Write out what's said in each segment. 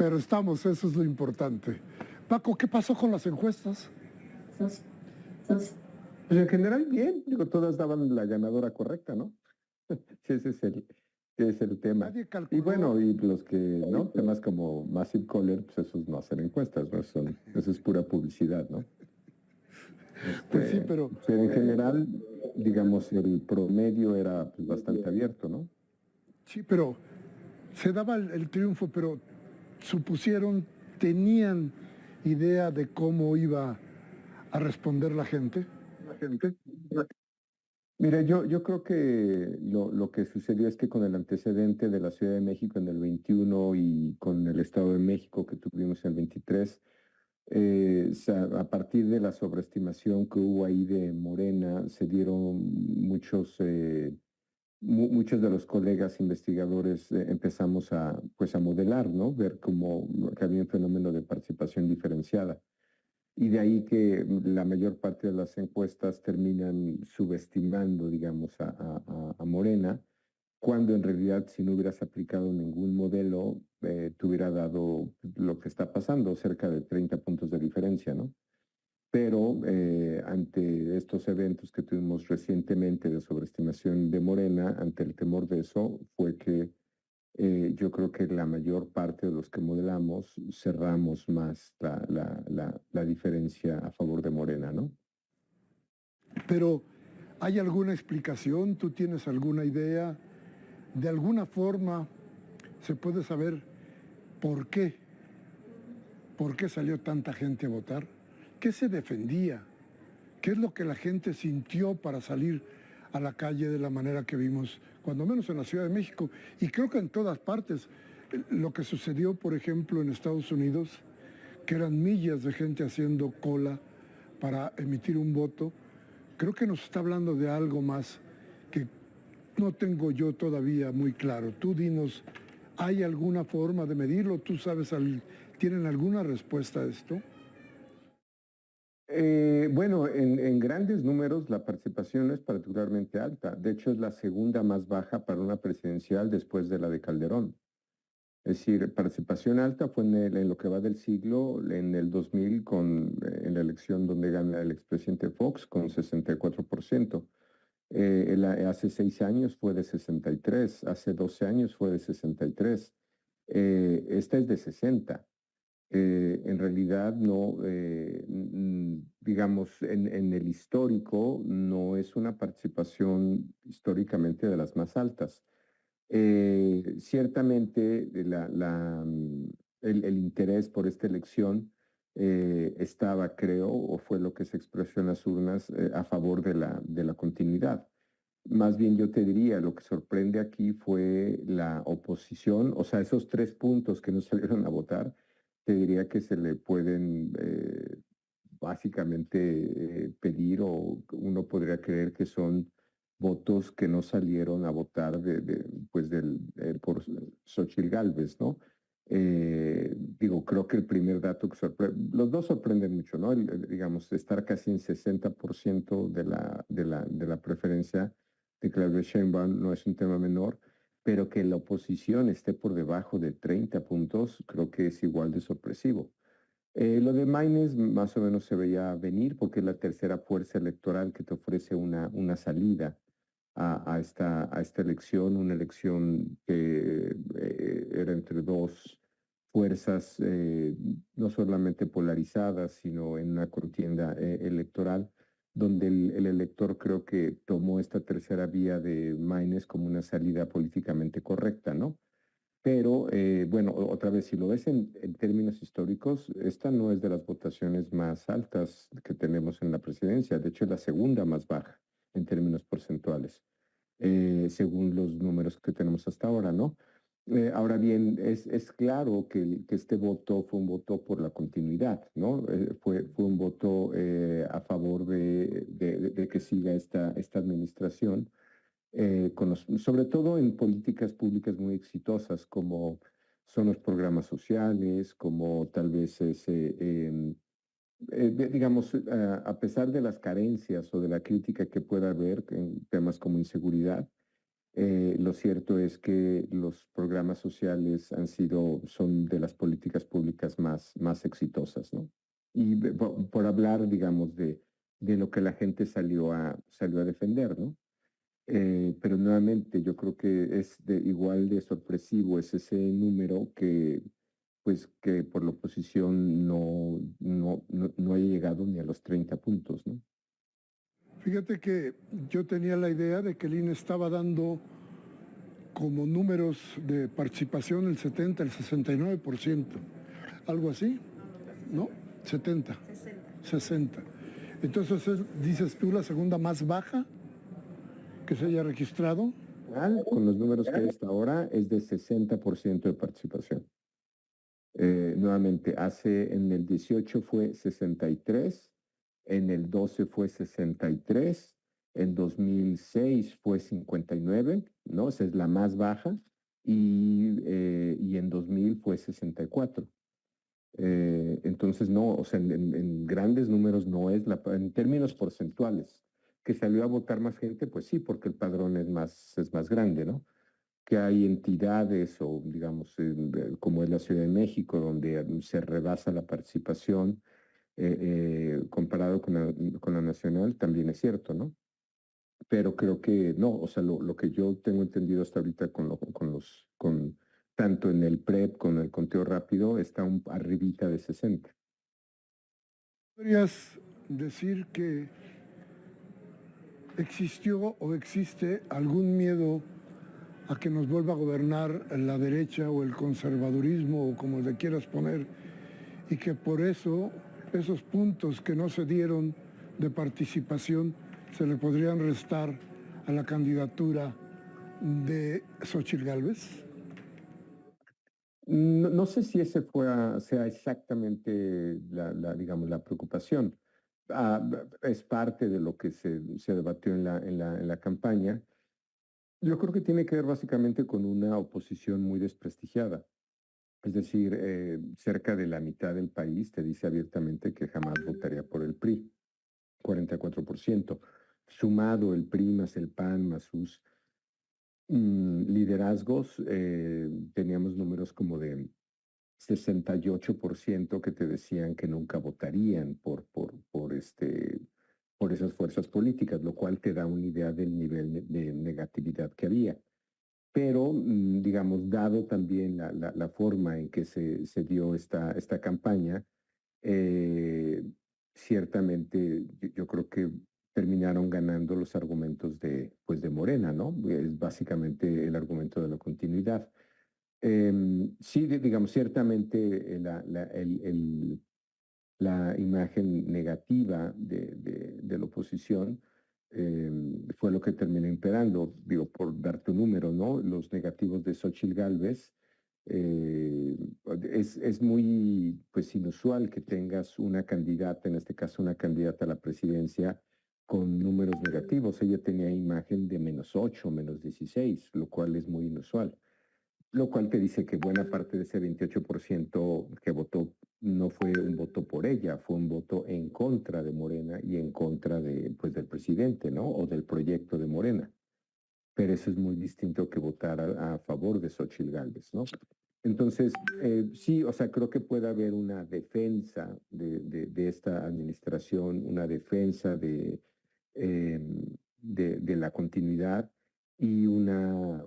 pero estamos, eso es lo importante. Paco, ¿qué pasó con las encuestas? Pues en general bien, digo, todas daban la ganadora correcta, ¿no? Sí, ese es el tema. Nadie Y calculó. bueno, y los que, ¿no? Temas como Massive Caller, pues esos no hacen encuestas, ¿no? Eso es pura publicidad, ¿no? Pues sí, pero En general, digamos, el promedio era pues, bastante abierto, ¿no? sí, pero se daba el triunfo, pero supusieron, tenían idea de cómo iba a responder la gente. Mira, yo creo que lo que sucedió es que con el antecedente de la Ciudad de México en el 21 y con el Estado de México que tuvimos en el 23, a partir de la sobreestimación que hubo ahí de Morena, se dieron muchos de los colegas investigadores empezamos pues a modelar, ¿no? Ver cómo que había un fenómeno de participación diferenciada. Y de ahí que la mayor parte de las encuestas terminan subestimando, digamos, a Morena, cuando en realidad si no hubieras aplicado ningún modelo, te hubiera dado lo que está pasando, cerca de 30 puntos de diferencia, ¿no? Pero ante estos eventos que tuvimos recientemente de sobreestimación de Morena, ante el temor de eso, fue que yo creo que la mayor parte de los que modelamos cerramos más la diferencia a favor de Morena, ¿no? Pero, ¿hay alguna explicación? ¿Tú tienes alguna idea? De alguna forma se puede saber por qué. ¿Por qué salió tanta gente a votar? ¿Qué se defendía? ¿Qué es lo que la gente sintió para salir a la calle de la manera que vimos, cuando menos en la Ciudad de México? Y creo que en todas partes. Lo que sucedió, por ejemplo, en Estados Unidos, que eran millas de gente haciendo cola para emitir un voto, creo que nos está hablando de algo más que no tengo yo todavía muy claro. Tú dinos, ¿hay alguna forma de medirlo? ¿Tú sabes, tienen alguna respuesta a esto? Bueno, en grandes números la participación no es particularmente alta. De hecho, es la segunda más baja para una presidencial después de la de Calderón. Es decir, participación alta fue en lo que va del siglo, en el 2000, en la elección donde gana el expresidente Fox con 64%. Hace 6 años fue de 63, hace 12 años fue de 63. Esta es de 60. En realidad no, digamos, en el histórico no es una participación históricamente de las más altas. Ciertamente el interés por esta elección estaba, creo, o fue lo que se expresó en las urnas a favor de la continuidad. Más bien yo te diría, lo que sorprende aquí fue la oposición, o sea, esos 3 puntos que no salieron a votar, te diría que se le pueden básicamente pedir o uno podría creer que son votos que no salieron a votar pues por Xochitl Gálvez, ¿no? Digo, creo que el primer dato que sorprende, los dos sorprenden mucho, ¿no? Digamos, estar casi en 60% de la preferencia de Claudia Sheinbaum no es un tema menor, pero que la oposición esté por debajo de 30 puntos, creo que es igual de sorpresivo. Lo de Maynes más o menos se veía venir porque es la tercera fuerza electoral que te ofrece una salida a esta elección, una elección que era entre dos fuerzas no solamente polarizadas, sino en una contienda electoral, donde el elector creo que tomó esta tercera vía de Maynes como una salida políticamente correcta, ¿no? Pero, bueno, otra vez, si lo ves en términos históricos, esta no es de las votaciones más altas que tenemos en la presidencia. De hecho, es la segunda más baja en términos porcentuales, según los números que tenemos hasta ahora, ¿no? Ahora bien, es claro que este voto fue un voto por la continuidad, ¿no? Fue un voto a favor de que siga esta administración sobre todo en políticas públicas muy exitosas como son los programas sociales, como tal vez digamos, a pesar de las carencias o de la crítica que pueda haber en temas como inseguridad, Lo cierto es que los programas sociales son de las políticas públicas más exitosas, ¿no? Y por hablar, digamos, de lo que la gente salió a defender, ¿no? Pero nuevamente yo creo que es igual de sorpresivo es ese número pues, que por la oposición no haya llegado ni a los 30 puntos, ¿no? Fíjate que yo tenía la idea de que el INE estaba dando como números de participación el 70, el 69%, algo así, ¿no? 70, 60. Entonces, dices tú, la segunda más baja que se haya registrado. Con los números que hay hasta ahora es de 60% de participación. Nuevamente, en el 18 fue 63, en el 12 fue 63, en 2006 fue 59, ¿no? Esa es la más baja, y en 2000 fue 64. Entonces, no, o sea, en grandes números no es en términos porcentuales. Que salió a votar más gente, pues sí, porque el padrón es más grande, ¿no? Que hay entidades o, digamos, como es la Ciudad de México, donde se rebasa la participación comparado con la nacional, también es cierto, ¿no? Pero creo que no, o sea, lo que yo tengo entendido hasta ahorita tanto en el PREP con el conteo rápido, está arribita de 60. ¿Podrías decir que existió o existe algún miedo a que nos vuelva a gobernar la derecha o el conservadurismo o como le quieras poner, y que por eso esos puntos que no se dieron de participación se le podrían restar a la candidatura de Xóchitl Gálvez? No sé si sea exactamente digamos, la preocupación. Es parte de lo que se debatió en la campaña. Yo creo que tiene que ver básicamente con una oposición muy desprestigiada. Es decir, cerca de la mitad del país te dice abiertamente que jamás votaría por el PRI, 44%. Sumado el PRI más el PAN más sus liderazgos, teníamos números como de 68% que te decían que nunca votarían por esas fuerzas políticas, lo cual te da una idea del nivel de negatividad que había. Pero, digamos, dado también la forma en que se dio esta campaña, eh, ciertamente yo creo que terminaron ganando los argumentos pues de Morena, ¿no? Es básicamente el argumento de la continuidad. Sí, digamos, ciertamente la imagen negativa de la oposición fue lo que terminó imperando. Digo, por darte un número, ¿no? Los negativos de Xóchitl Gálvez, eh, es muy, pues, inusual que tengas una candidata, en este caso una candidata a la presidencia, con números negativos. Ella tenía imagen de -8, -16, lo cual es muy inusual. Lo cual te dice que buena parte de ese 28% que votó no fue un voto por ella, fue un voto en contra de Morena y en contra pues, del presidente, ¿no? O del proyecto de Morena. Pero eso es muy distinto que votar a favor de Xóchitl Gálvez, ¿no? Entonces, sí, o sea, creo que puede haber una defensa de esta administración, una defensa eh, de la continuidad y una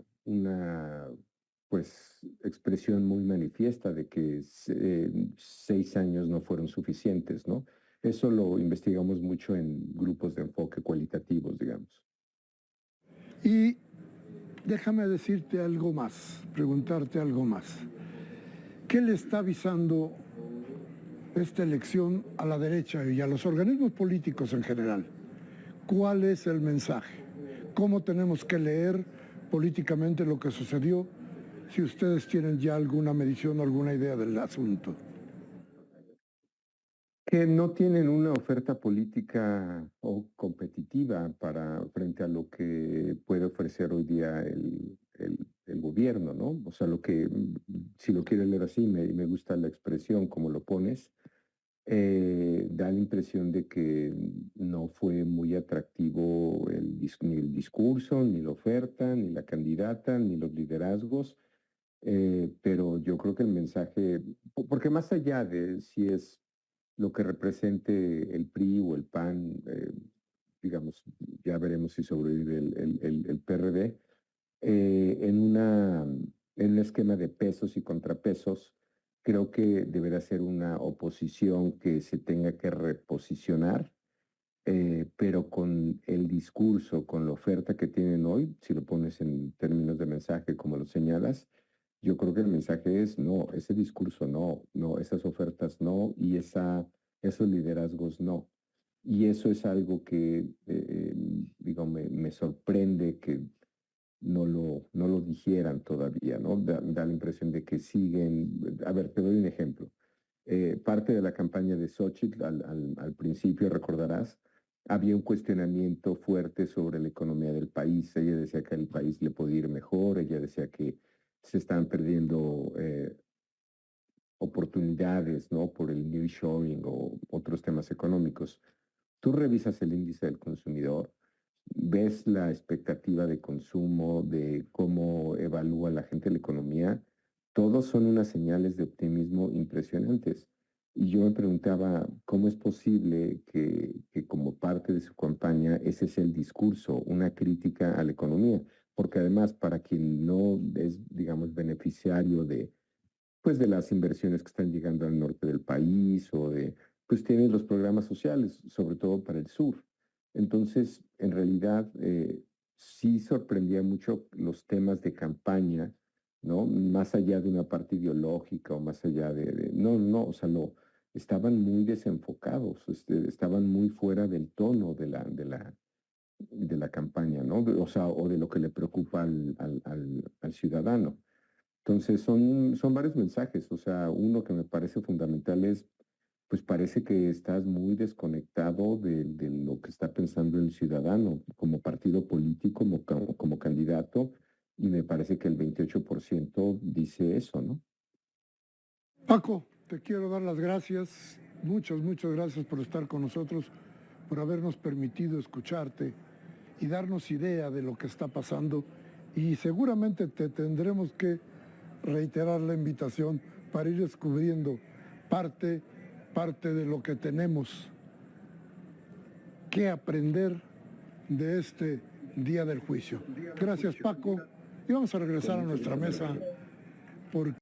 pues expresión muy manifiesta de que 6 años no fueron suficientes, ¿no? Eso lo investigamos mucho en grupos de enfoque cualitativos, digamos. Y déjame decirte algo más, preguntarte algo más. ¿Qué le está avisando esta elección a la derecha y a los organismos políticos en general? ¿Cuál es el mensaje? ¿Cómo tenemos que leer políticamente lo que sucedió? Si ustedes tienen ya alguna medición o alguna idea del asunto. Que no tienen una oferta política o competitiva frente a lo que puede ofrecer hoy día el gobierno, ¿no? O sea, si lo quieres leer así, me gusta la expresión como lo pones, Da la impresión de que no fue muy atractivo ni el discurso, ni la oferta, ni la candidata, ni los liderazgos. Pero yo creo que el mensaje, porque más allá de si es lo que represente el PRI o el PAN, digamos, ya veremos si sobrevive el PRD, en un esquema de pesos y contrapesos, creo que deberá ser una oposición que se tenga que reposicionar, pero con el discurso, con la oferta que tienen hoy, si lo pones en términos de mensaje como lo señalas, yo creo que el mensaje es no, ese discurso no, no, esas ofertas no y esos liderazgos no. Y eso es algo que, digo, me sorprende que no lo dijeran todavía, ¿no? Da la impresión de que siguen. A ver, te doy un ejemplo. Parte de la campaña de Xochitl, al principio, recordarás, había un cuestionamiento fuerte sobre la economía del país. Ella decía que al país le podía ir mejor, ella decía que se están perdiendo oportunidades, ¿no? Por el nearshoring o otros temas económicos. Tú revisas el índice del consumidor, ves la expectativa de consumo, de cómo evalúa la gente la economía, todos son unas señales de optimismo impresionantes. Y yo me preguntaba, ¿cómo es posible que como parte de su campaña ese es el discurso, una crítica a la economía? Porque además, para quien no es, digamos, beneficiario pues de las inversiones que están llegando al norte del país pues tienen los programas sociales, sobre todo para el sur. Entonces, en realidad, sí sorprendía mucho los temas de campaña, ¿no? Más allá de una parte ideológica o más allá no, no, o sea, no, estaban muy desenfocados, estaban muy fuera del tono de la campaña, ¿no? O sea, o de lo que le preocupa al ciudadano. Entonces son varios mensajes, o sea, uno que me parece fundamental es, pues parece que estás muy desconectado de lo que está pensando el ciudadano como partido político, como candidato, y me parece que el 28% dice eso, ¿no? Paco, te quiero dar las gracias, muchas gracias por estar con nosotros, por habernos permitido escucharte y darnos idea de lo que está pasando. Y seguramente te tendremos que reiterar la invitación para ir descubriendo parte de lo que tenemos que aprender de este día del juicio. Gracias, Paco. Y vamos a regresar a nuestra mesa porque